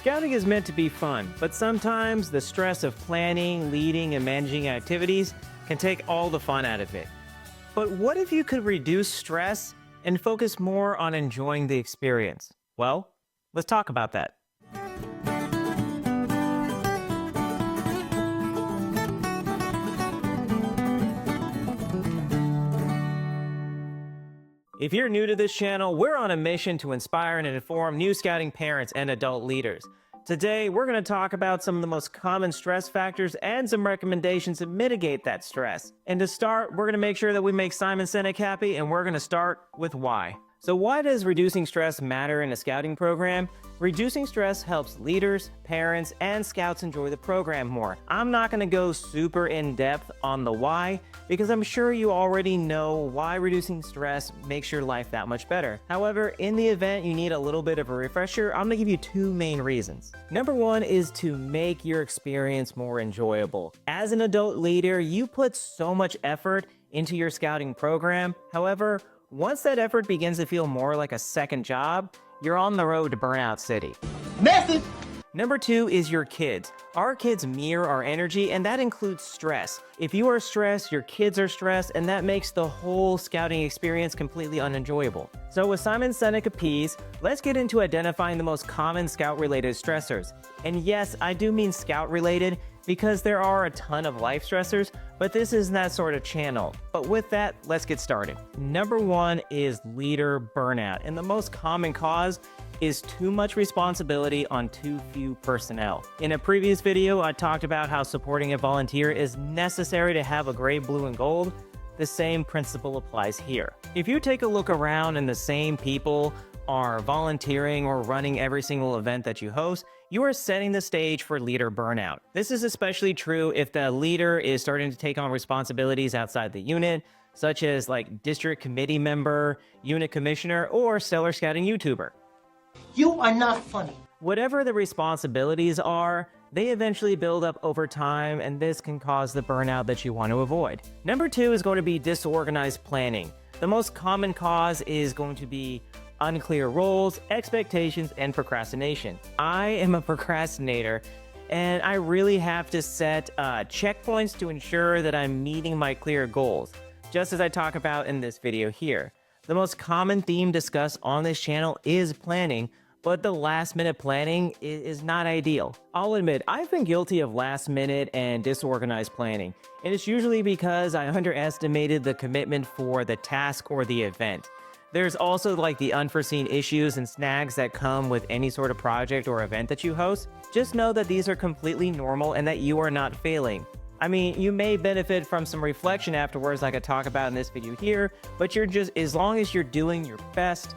Scouting is meant to be fun, but sometimes the stress of planning, leading, and managing activities can take all the fun out of it. But what if you could reduce stress and focus more on enjoying the experience? Well, let's talk about that. If you're new to this channel, we're on a mission to inspire and inform new scouting parents and adult leaders. Today, we're going to talk about some of the most common stress factors and some recommendations to mitigate that stress. And to start, we're going to make sure that we make Simon Sinek happy, and we're going to start with why. So why does reducing stress matter in a scouting program? Reducing stress helps leaders, parents, and scouts enjoy the program more. I'm not going to go super in-depth on the why, because I'm sure you already know why reducing stress makes your life that much better. However, in the event you need a little bit of a refresher, I'm going to give you two main reasons. Number one is to make your experience more enjoyable. As an adult leader, you put so much effort into your scouting program. However, once that effort begins to feel more like a second job, you're on the road to Burnout City. Message! Number two is your kids. Our kids mirror our energy, and that includes stress. If you are stressed, your kids are stressed, and that makes the whole scouting experience completely unenjoyable. So with Simon Sinek appeased, let's get into identifying the most common scout-related stressors. And yes, I do mean scout-related, because there are a ton of life stressors, but this isn't that sort of channel. But with that, let's get started. Number one is leader burnout, and the most common cause is too much responsibility on too few personnel. In a previous video, I talked about how supporting a volunteer is necessary to have a gray, blue, and gold. The same principle applies here. If you take a look around and the same people are volunteering or running every single event that you host, you are setting the stage for leader burnout. This is especially true if the leader is starting to take on responsibilities outside the unit, such as like district committee member, unit commissioner, or stellar scouting YouTuber. You are not funny. Whatever the responsibilities are, they eventually build up over time, and this can cause the burnout that you want to avoid. Number two is going to be disorganized planning. The most common cause is going to be unclear roles, expectations, and procrastination. I am a procrastinator, and I really have to set checkpoints to ensure that I'm meeting my clear goals, just as I talk about in this video here. The most common theme discussed on this channel is planning, but the last-minute planning is not ideal. I'll admit, I've been guilty of last-minute and disorganized planning, and it's usually because I underestimated the commitment for the task or the event. There's also like the unforeseen issues and snags that come with any sort of project or event that you host. Just know that these are completely normal and that you are not failing. I mean, you may benefit from some reflection afterwards like I talk about in this video here, but as long as you're doing your best,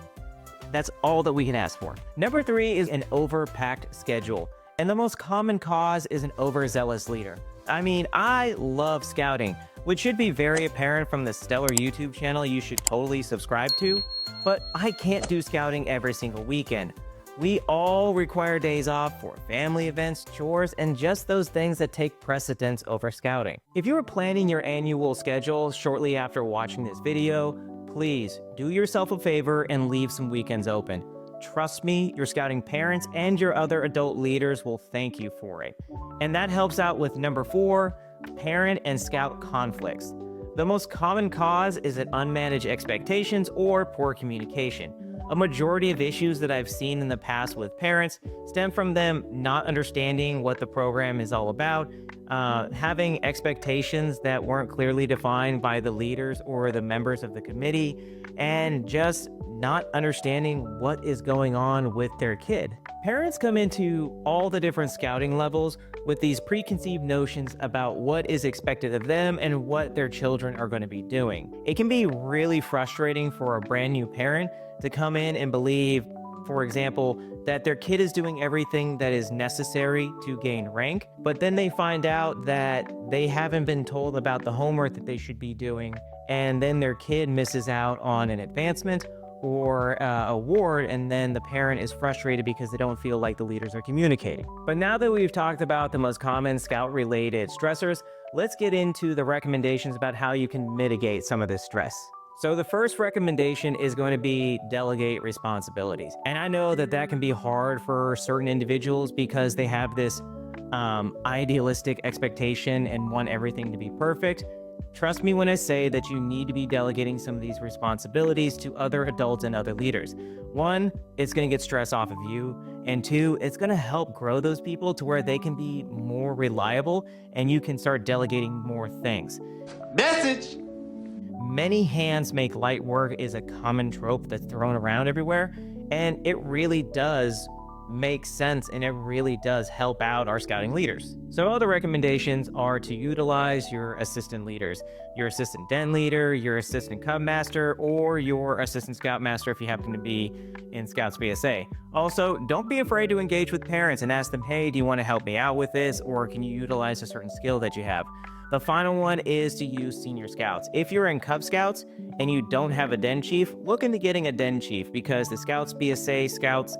that's all that we can ask for. Number three is an overpacked schedule. And the most common cause is an overzealous leader. I mean, I love scouting, which should be very apparent from the stellar YouTube channel you should totally subscribe to, but I can't do scouting every single weekend. We all require days off for family events, chores, and just those things that take precedence over scouting. If you are planning your annual schedule shortly after watching this video, please do yourself a favor and leave some weekends open. Trust me, your scouting parents and your other adult leaders will thank you for it. And that helps out with number four, parent and scout conflicts. The most common cause is unmanaged expectations or poor communication. A majority of issues that I've seen in the past with parents stem from them not understanding what the program is all about, having expectations that weren't clearly defined by the leaders or the members of the committee, and just not understanding what is going on with their kid. Parents come into all the different scouting levels with these preconceived notions about what is expected of them and what their children are going to be doing. It can be really frustrating for a brand new parent to come in and believe, for example, that their kid is doing everything that is necessary to gain rank, but then they find out that they haven't been told about the homework that they should be doing, and then their kid misses out on an advancement or award, and then the parent is frustrated because they don't feel like the leaders are communicating. But now that we've talked about the most common scout-related stressors, let's get into the recommendations about how you can mitigate some of this stress. So the first recommendation is going to be delegate responsibilities. And I know that that can be hard for certain individuals because they have this idealistic expectation and want everything to be perfect. Trust me when I say that you need to be delegating some of these responsibilities to other adults and other leaders. One, it's going to get stress off of you. And two, it's going to help grow those people to where they can be more reliable and you can start delegating more things. Message. Many hands make light work is a common trope that's thrown around everywhere. And it really does make sense and it really does help out our scouting leaders. So other recommendations are to utilize your assistant leaders, your assistant den leader, your assistant cub master, or your assistant scout master if you happen to be in Scouts BSA. Also, don't be afraid to engage with parents and ask them, hey, do you want to help me out with this? Or can you utilize a certain skill that you have? The final one is to use senior scouts. If you're in Cub Scouts and you don't have a den chief, look into getting a den chief because the Scouts BSA scouts,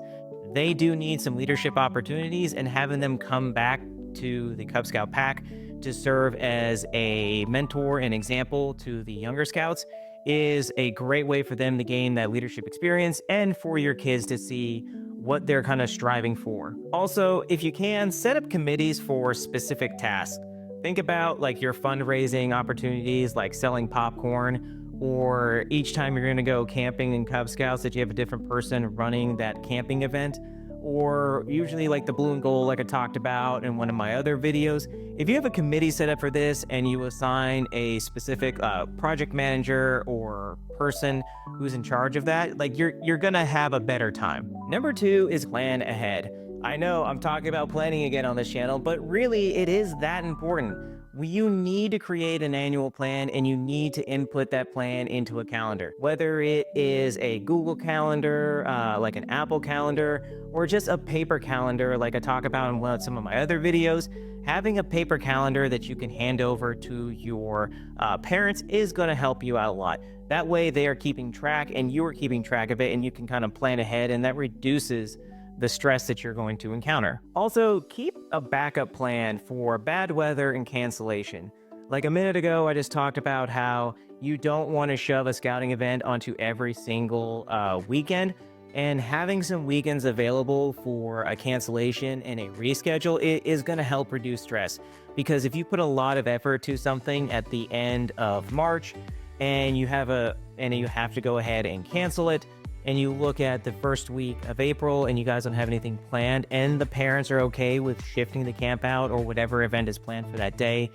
they do need some leadership opportunities, and having them come back to the Cub Scout pack to serve as a mentor and example to the younger scouts is a great way for them to gain that leadership experience and for your kids to see what they're kind of striving for. Also, if you can, set up committees for specific tasks. Think about like your fundraising opportunities, like selling popcorn, or each time you're going to go camping in Cub Scouts that you have a different person running that camping event, or usually like the blue and gold like I talked about in one of my other videos. If you have a committee set up for this and you assign a specific project manager or person who's in charge of that, like you're going to have a better time. Number 2 is plan ahead. I know I'm talking about planning again on this channel, but really it is that important. You need to create an annual plan and you need to input that plan into a calendar. Whether it is a Google Calendar, like an Apple Calendar, or just a paper calendar like I talk about in some of my other videos, having a paper calendar that you can hand over to your parents is going to help you out a lot. That way they are keeping track and you are keeping track of it and you can kind of plan ahead, and that reduces the stress that you're going to encounter. Also, keep a backup plan for bad weather and cancellation. Like a minute ago, I just talked about how you don't want to shove a scouting event onto every single weekend, and having some weekends available for a cancellation and a reschedule is going to help reduce stress. Because if you put a lot of effort to something at the end of March and you have to go ahead and cancel it, and you look at the first week of April and you guys don't have anything planned and the parents are okay with shifting the camp out or whatever event is planned for that day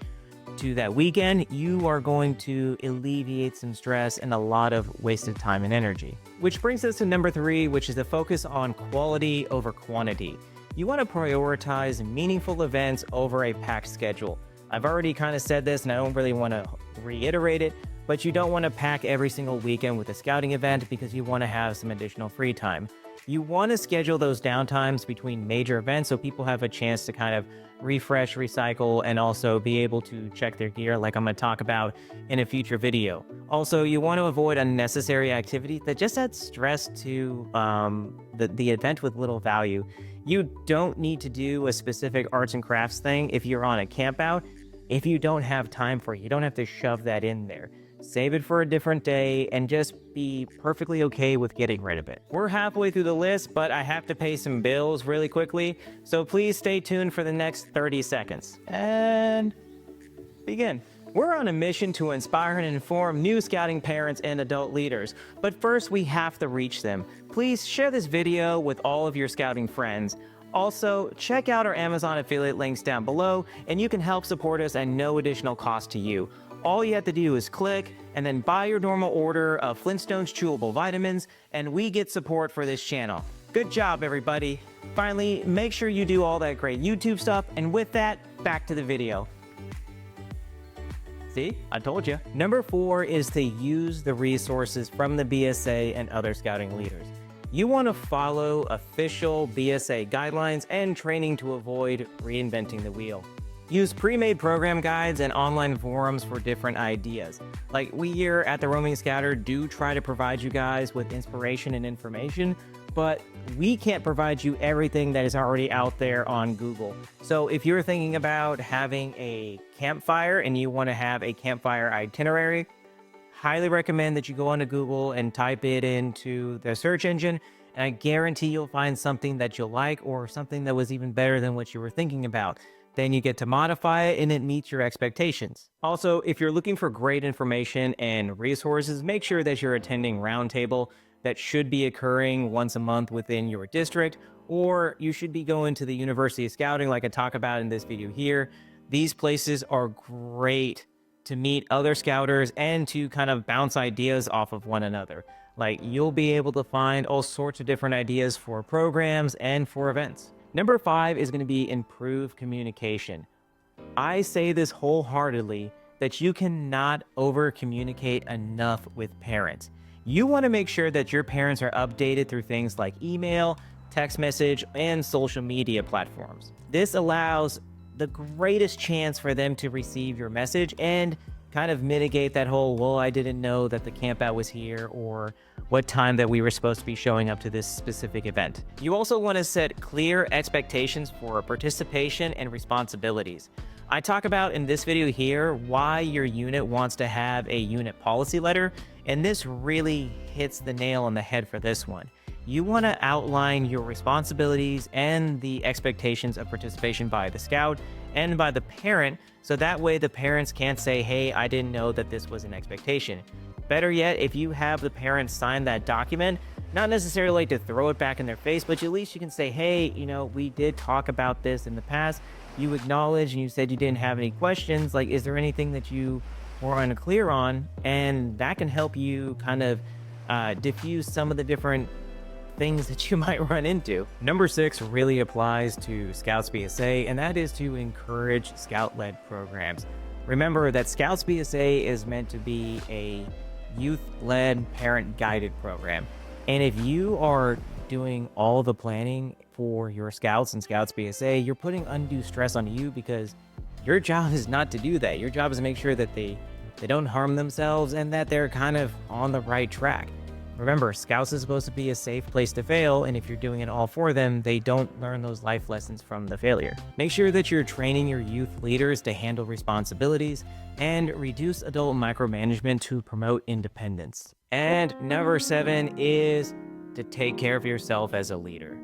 to that weekend, you are going to alleviate some stress and a lot of wasted time and energy. Which brings us to number 3, which is the focus on quality over quantity. You want to prioritize meaningful events over a packed schedule. I've already kind of said this and I don't really want to reiterate it, but you don't want to pack every single weekend with a scouting event because you want to have some additional free time. You want to schedule those downtimes between major events so people have a chance to kind of refresh, recycle, and also be able to check their gear like I'm going to talk about in a future video. Also, you want to avoid unnecessary activity that just adds stress to the event with little value. You don't need to do a specific arts and crafts thing if you're on a camp out. If you don't have time for it, you don't have to shove that in there. Save it for a different day and just be perfectly okay with getting rid of it. We're halfway through the list, but I have to pay some bills really quickly, so please stay tuned for the next 30 seconds. And begin. We're on a mission to inspire and inform new scouting parents and adult leaders, but first we have to reach them. Please share this video with all of your scouting friends. Also, check out our Amazon affiliate links down below, and you can help support us at no additional cost to you. All you have to do is click and then buy your normal order of Flintstones chewable vitamins, and we get support for this channel. Good job, everybody. Finally, make sure you do all that great YouTube stuff, and with that, back to the video. See, I told you. Number 4 is to use the resources from the BSA and other scouting leaders. You want to follow official BSA guidelines and training to avoid reinventing the wheel. Use pre-made program guides and online forums for different ideas. Like we here at the Roaming Scouter do try to provide you guys with inspiration and information, but we can't provide you everything that is already out there on Google. So if you're thinking about having a campfire and you want to have a campfire itinerary, highly recommend that you go onto Google and type it into the search engine, and I guarantee you'll find something that you'll like or something that was even better than what you were thinking about. Then you get to modify it and it meets your expectations. Also, if you're looking for great information and resources, make sure that you're attending Roundtable that should be occurring once a month within your district, or you should be going to the University of Scouting like I talk about in this video here. These places are great to meet other scouters and to kind of bounce ideas off of one another. Like, you'll be able to find all sorts of different ideas for programs and for events. Number 5 is going to be improved communication. I say this wholeheartedly that you cannot over communicate enough with parents. You want to make sure that your parents are updated through things like email, text message, and social media platforms. This allows the greatest chance for them to receive your message and kind of mitigate that whole, well, I didn't know that the campout was here, or what time that we were supposed to be showing up to this specific event. You also want to set clear expectations for participation and responsibilities. I talk about in this video here why your unit wants to have a unit policy letter, and this really hits the nail on the head for this one. You want to outline your responsibilities and the expectations of participation by the scout and by the parent, so that way the parents can't say, hey, I didn't know that this was an expectation. Better yet, if you have the parents sign that document, not necessarily like to throw it back in their face, but at least you can say, hey, you know, we did talk about this in the past. You acknowledged and you said you didn't have any questions. Like, is there anything that you were unclear on? And that can help you kind of diffuse some of the different things that you might run into. Number 6 really applies to Scouts BSA, and that is to encourage scout-led programs. Remember that Scouts BSA is meant to be a youth-led, parent-guided program. And if you are doing all the planning for your scouts and Scouts BSA, you're putting undue stress on you, because your job is not to do that. Your job is to make sure that they don't harm themselves and that they're kind of on the right track. Remember, Scouts is supposed to be a safe place to fail, and if you're doing it all for them, they don't learn those life lessons from the failure. Make sure that you're training your youth leaders to handle responsibilities and reduce adult micromanagement to promote independence. And number 7 is to take care of yourself as a leader.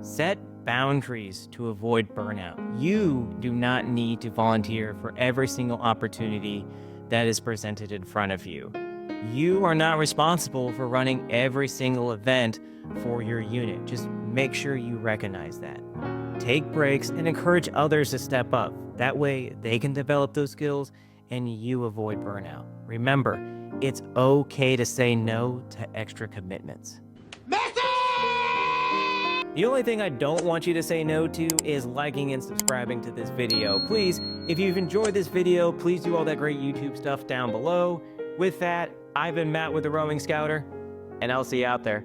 Set boundaries to avoid burnout. You do not need to volunteer for every single opportunity that is presented in front of you. You are not responsible for running every single event for your unit. Just make sure you recognize that. Take breaks and encourage others to step up. That way they can develop those skills and you avoid burnout. Remember, it's okay to say no to extra commitments. The only thing I don't want you to say no to is liking and subscribing to this video. Please, if you've enjoyed this video, please do all that great YouTube stuff down below. With that, I've been Matt with the Roaming Scouter, and I'll see you out there.